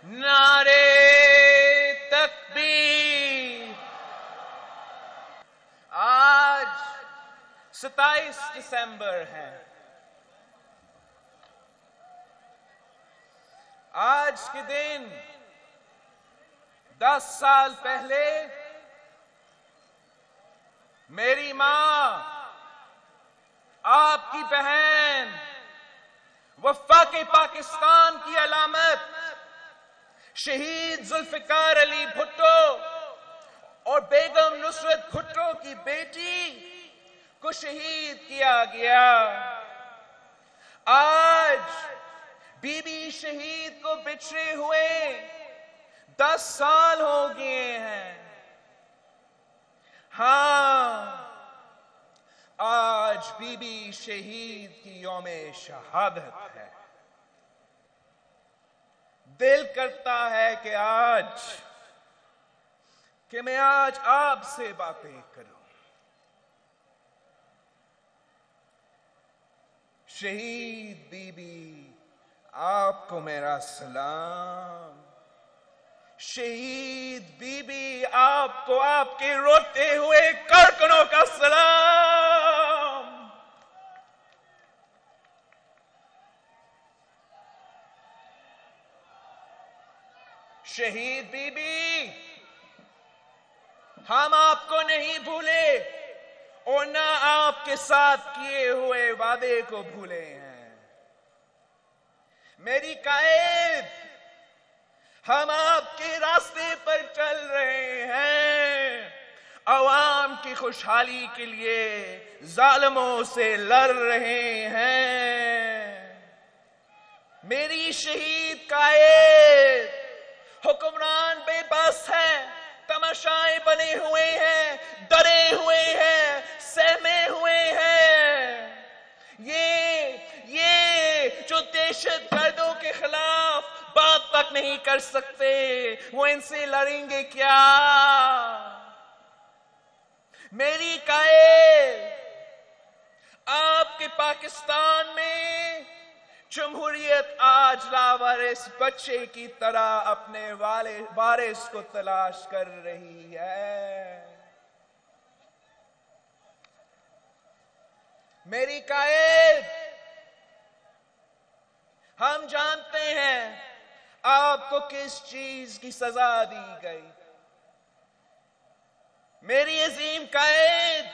नारे तकबीर। आज 27 दिसंबर है। आज के दिन 10 साल पहले मेरी मां, आपकी बहन, वफाक पाकिस्तान की अलामत शहीद जुल्फिकार अली भुट्टो और बेगम नुसरत भुट्टो की बेटी को शहीद किया गया। आज बीबी शहीद को बिछड़े हुए 10 साल हो गए हैं। हाँ, आज बीबी शहीद की यौमे शहादत है। दिल करता है कि मैं आज आपसे बातें करूं। शहीद बीबी, आपको मेरा सलाम। शहीद बीबी, आपको आपके रोते हुए कारकुनों का सलाम। शहीद बीबी, हम आपको नहीं भूले और ना आपके साथ किए हुए वादे को भूले हैं। मेरी कायद, हम आपके रास्ते पर चल रहे हैं। अवाम की खुशहाली के लिए जालिमों से लड़ रहे हैं। मेरी शहीद कायद, हुक्मरान बेबस है, तमाशाए बने हुए हैं, डरे हुए हैं, सहमे हुए हैं। ये जो दहशतगर्दों के खिलाफ बात तक नहीं कर सकते, वो इनसे लड़ेंगे क्या? मेरी कायद, आपके पाकिस्तान में जमहूरियत आज लावारिस बच्चे की तरह अपने वारिस को तलाश कर रही है। मेरी कायद, हम जानते हैं आपको किस चीज की सजा दी गई। मेरी अजीम कायद,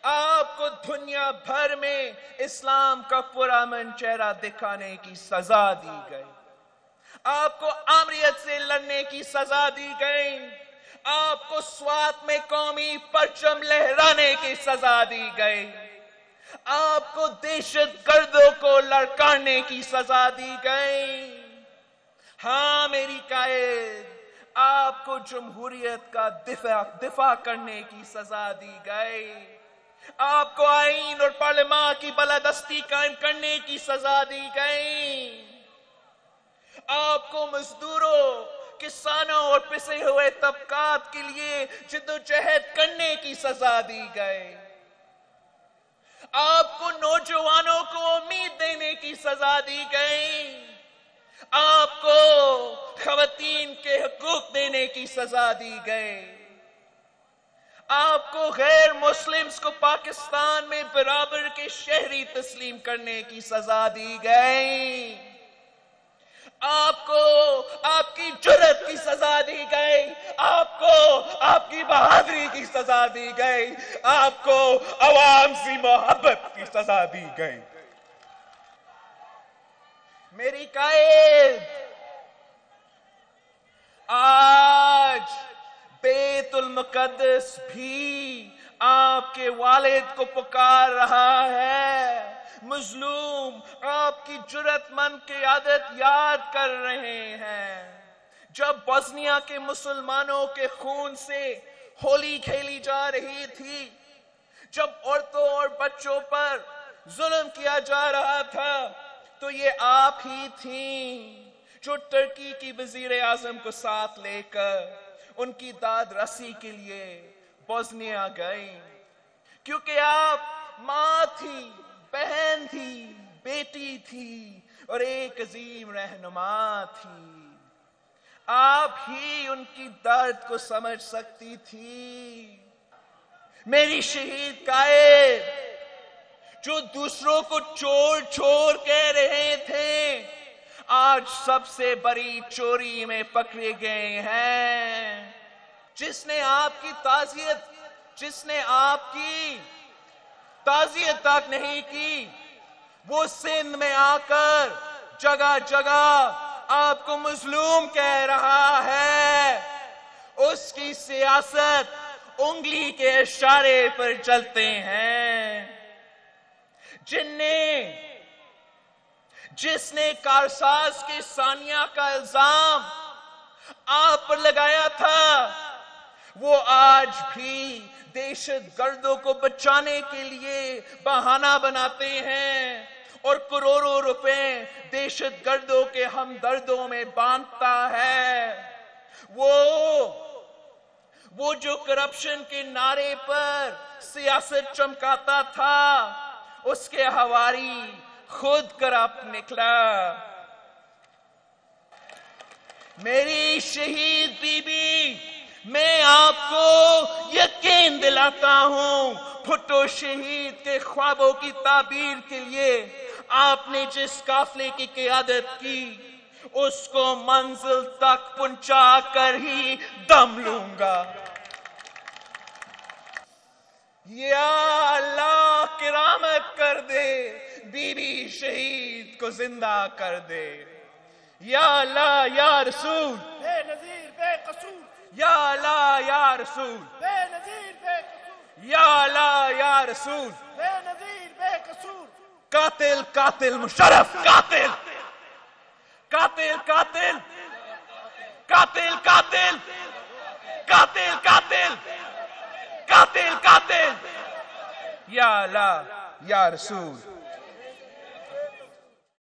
आपको दुनिया भर में इस्लाम का पुरअमन चेहरा दिखाने की सजा दी गई। आपको आमरीत से लड़ने की सजा दी गई। आपको स्वात में कौमी परचम लहराने की सजा दी गई। आपको दहशतगर्दों को लड़काने की सजा दी गई। हाँ मेरी कायद, आपको जमहूरियत का दिफा करने की सजा दी गई। आपको आईन और पार्लियामेंट की बालादस्ती कायम करने की सजा दी गई। आपको मजदूरों, किसानों और पिसे हुए तबकात के लिए जिद्दोजहद करने की सजा दी गई। आपको नौजवानों को उम्मीद देने की सजा दी गई। आपको खवातीन के हकूक देने की सजा दी गई। आपको गैर मुस्लिम्स को पाकिस्तान में बराबर के शहरी तस्लीम करने की सजा दी गई। आपको आपकी जुर्रत की सजा दी गई। आपको आपकी बहादुरी की सजा दी गई। आपको अवाम से मोहब्बत की सजा दी गई। मेरी कायद, आज बैतुल मुकद्दस भी आपके वालिद को पुकार रहा है। मजलूम आपकी जुर्रतमंद क़यादत याद कर रहे हैं। जब बोस्निया के मुसलमानों के खून से होली खेली जा रही थी, जब औरतों और बच्चों पर जुल्म किया जा रहा था, तो ये आप ही थीं जो तुर्की की वजीर आजम को साथ लेकर उनकी दाद रसी के लिए बोस्निया गई। क्योंकि आप मां थी, बहन थी, बेटी थी और एक अजीम रहनुमा थी। آپ ہی ان کی درد کو سمجھ سکتی تھی۔ میری شہید قائد جو دوسروں کو چور چور کہہ رہے تھے، آج سب سے بڑی چوری میں پکڑے گئے ہیں۔ جس نے آپ کی تعزیت تک نہیں کی، وہ سندھ میں آ کر جگہ جگہ آپ کو مظلوم کہہ رہا ہے۔ اس کی سیاست انگلی کے اشارے پر چلتے ہیں۔ جس نے کارساز کے ثانیہ کا الزام آپ پر لگایا تھا، وہ آج بھی دہشت گردوں کو بچانے کے لیے بہانہ بناتے ہیں اور کروڑوں روپے دہشت گردوں کے ہمدردوں میں باندھتا ہے۔ وہ جو کرپشن کے نعرے پر سیاست چمکاتا تھا، اس کے حواری خود کرپٹ نکلا۔ میری شہید بی بی، میں آپ کو یقین دلاتا ہوں، بھٹو شہید کے خوابوں کی تعبیر کے لیے آپ نے جس قافلے کی قیادت کی، اس کو منزل تک پہنچا کر ہی دم لوں گا۔ یا اللہ کرامت کر دے، بی بی شہید کو زندہ کر دے۔ یا اللہ یا رسول، بے نظیر بے قصور، یا اللہ یا رسول، بے نظیر بے قصور، یا اللہ یا رسول۔ بے نظیر بے قصور۔ قاتل قاتل مشرف، قاتل قاتل قاتل قاتل قاتل قاتل قاتل قاتل قاتل، یا اللہ یا رسول۔